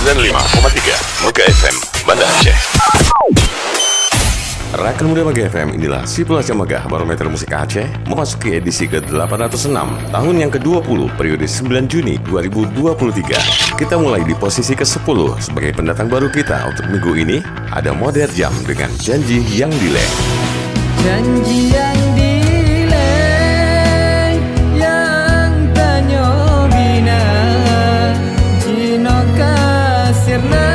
95,3 Mega FM Banda Aceh. Rakan Muda Mega FM, inilah si Pelacak Megah Barometer Musik Aceh memasuki edisi ke-806 tahun yang ke-20 periode 9 Juni 2023. Kita mulai di posisi ke-10 sebagai pendatang baru kita untuk minggu ini. Ada Modern Jam dengan Janji Yang Delay. Janji yang delay, yang tanyo bina, jino kasirna,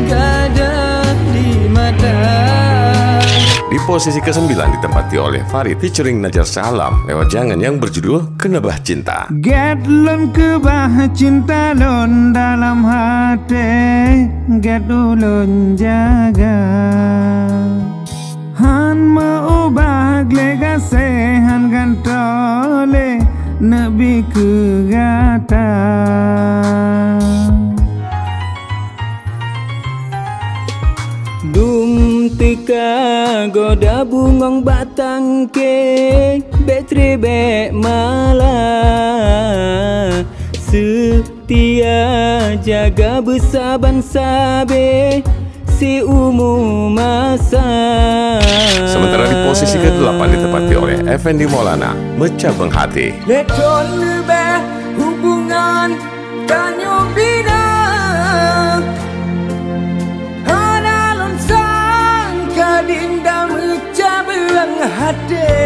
gada di mata. Di posisi ke-9 ditempati oleh Farid featuring Najar Salam lewat Jangan yang berjudul Kenebah Cinta. Get lon kebah cinta lon dalam hati, get ulun jaga. Han maubah glega sehan gantole nabi kegata. Dum tika goda bungong batang ke betri be mala setia jaga besaban sabe si umum masa. Sementara di posisi ke-8 ditempati oleh Effendi Maulana, Mecabang Hati. Lekon lebih hubungan kanyo bina, hanalon sang kadinda mecabang hati.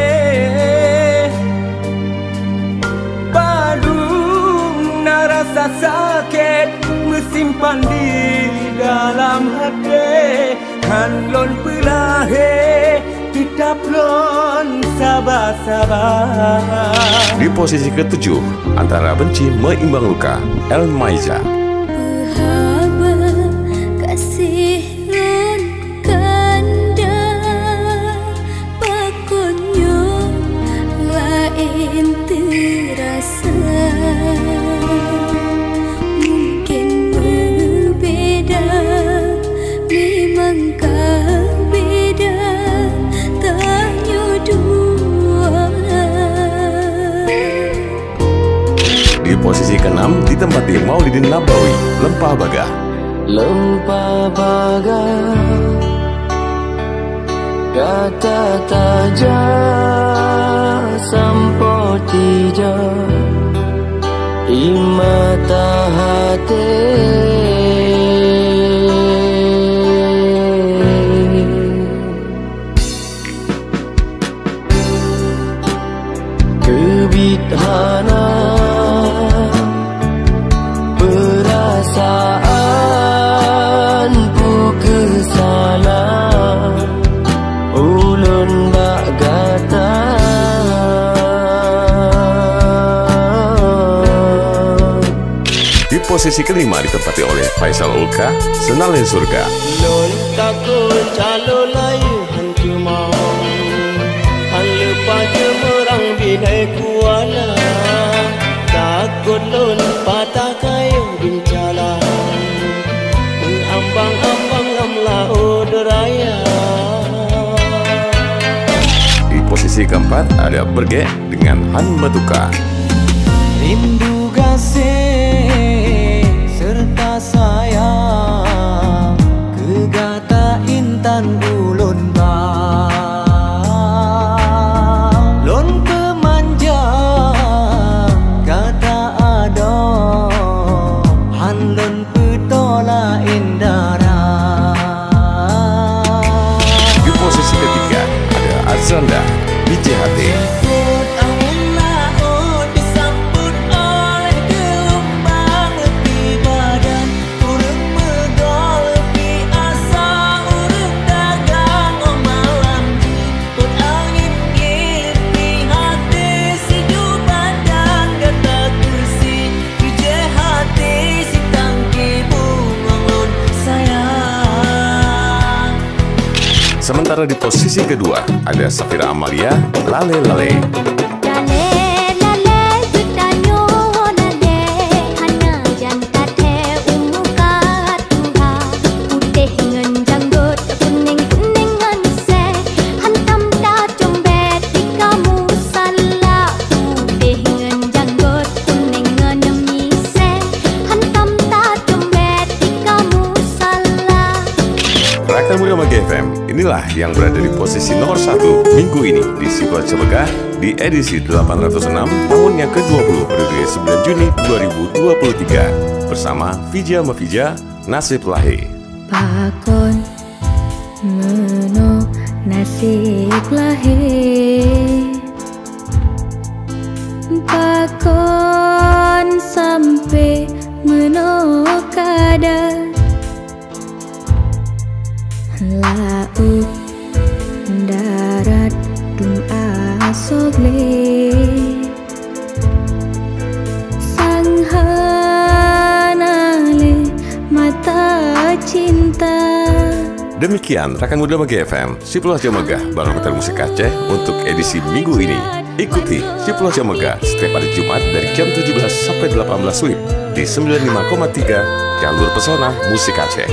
Padung narasa sakit mesimpan di dalam hati, kan lon pelahe tetap lon sabar-sabar. Di posisi ke-7 antara benci meimbang luka, El Maiza. Berhaba kasih lon kanda, pakunyo lain terasa. Di posisi ke-6 ditempati Maulidin Nabawi, Lempah Bagah. Lempah bagah kata taja sampo tija imata hati. Kebithana perasaan pu kesalah ulun bak gata. Di posisi ke-5 ditempati oleh Faisal Ulka, Senalin Surga. Lon takut calo layu hantu mau, han lupa jemerang binai kuala. Takut lon patah kayu bincala, ambang-ambang lam laut raya. Di posisi ke-4 ada Berge dengan Han Matuka. Rindu kasih serta sayang, kegata intan ulun bang. Lon pemanja kata ado, han lon petola indara. Di posisi ke-3 ada Azranda, BJHT. Sementara di posisi kedua ada Safira Amalia, Lale Lale. Mega FM, inilah yang berada di posisi nomor 1 minggu ini di Sibulan Cemegah di edisi 806 tahun yang ke-20 periode 9 Juni 2023 bersama Vija Mafija Nasib Lahe. Pakon meno nasib lahe, pakon sampai meno kada laut darat dum asogle sanghanale mata cinta. Demikian rekan muda Mega FM, Sibulan Cemegah Barometer Musik Aceh untuk edisi minggu ini. Ikuti Sibulan Cemegah setiap hari Jumat dari jam 17 sampai 18 WIB di 95,3 Jalur Pesona Musik Aceh.